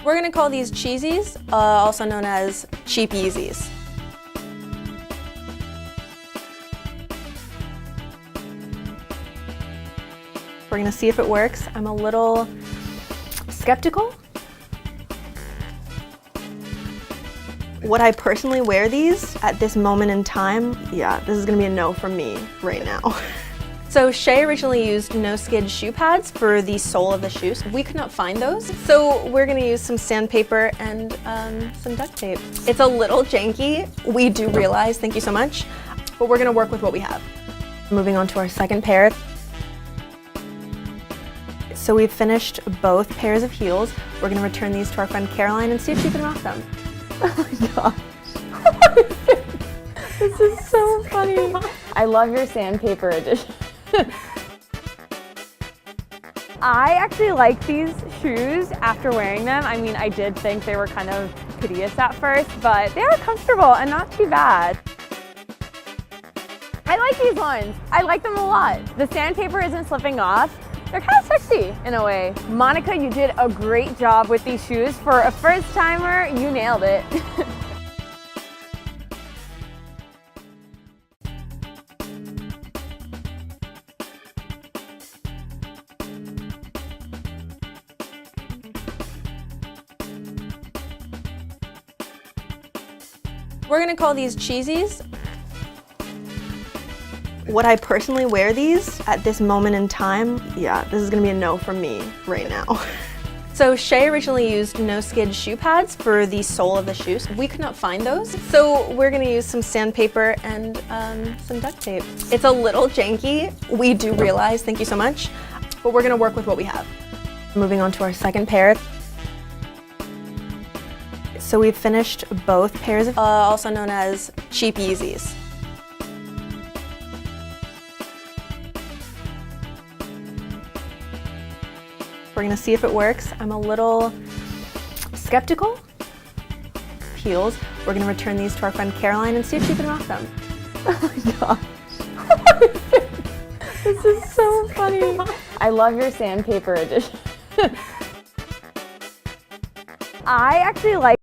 We're gonna call these cheesies, also known as cheap Yeezys. We're gonna see if it works. I'm a little skeptical. Would I personally wear these at this moment in time? Yeah, this is gonna be a no from me right now. So Shay originally used no-skid shoe pads for the sole of the shoes. We could not find those, so we're gonna use some sandpaper and some duct tape. It's a little janky, we do realize, thank you so much, but we're gonna work with what we have. Moving on to our second pair. So we've finished both pairs of heels. We're gonna return these to our friend Caroline and see if she can rock them. Oh my gosh. This is so funny. I love your sandpaper edition. I actually like these shoes after wearing them. I mean, I did think they were kind of hideous at first, but they are comfortable and not too bad. I like these ones. I like them a lot. The sandpaper isn't slipping off. They're kind of sexy in a way. Monica, you did a great job with these shoes. For a first timer, you nailed it. We're gonna call these cheesies. Would I personally wear these at this moment in time? Yeah, this is gonna be a no from me right now. So Shay originally used no-skid shoe pads for the sole of the shoes. We could not find those, so we're gonna use some sandpaper and some duct tape. It's a little janky, we do realize, thank you so much, but we're gonna work with what we have. Moving on to our second pair. So we've finished both pairs of, also known as cheap Yeezys. We're gonna see if it works. I'm a little skeptical. Heels. We're gonna return these to our friend Caroline and see if she can rock them. Oh my gosh. This is so funny. I love your sandpaper edition. I actually like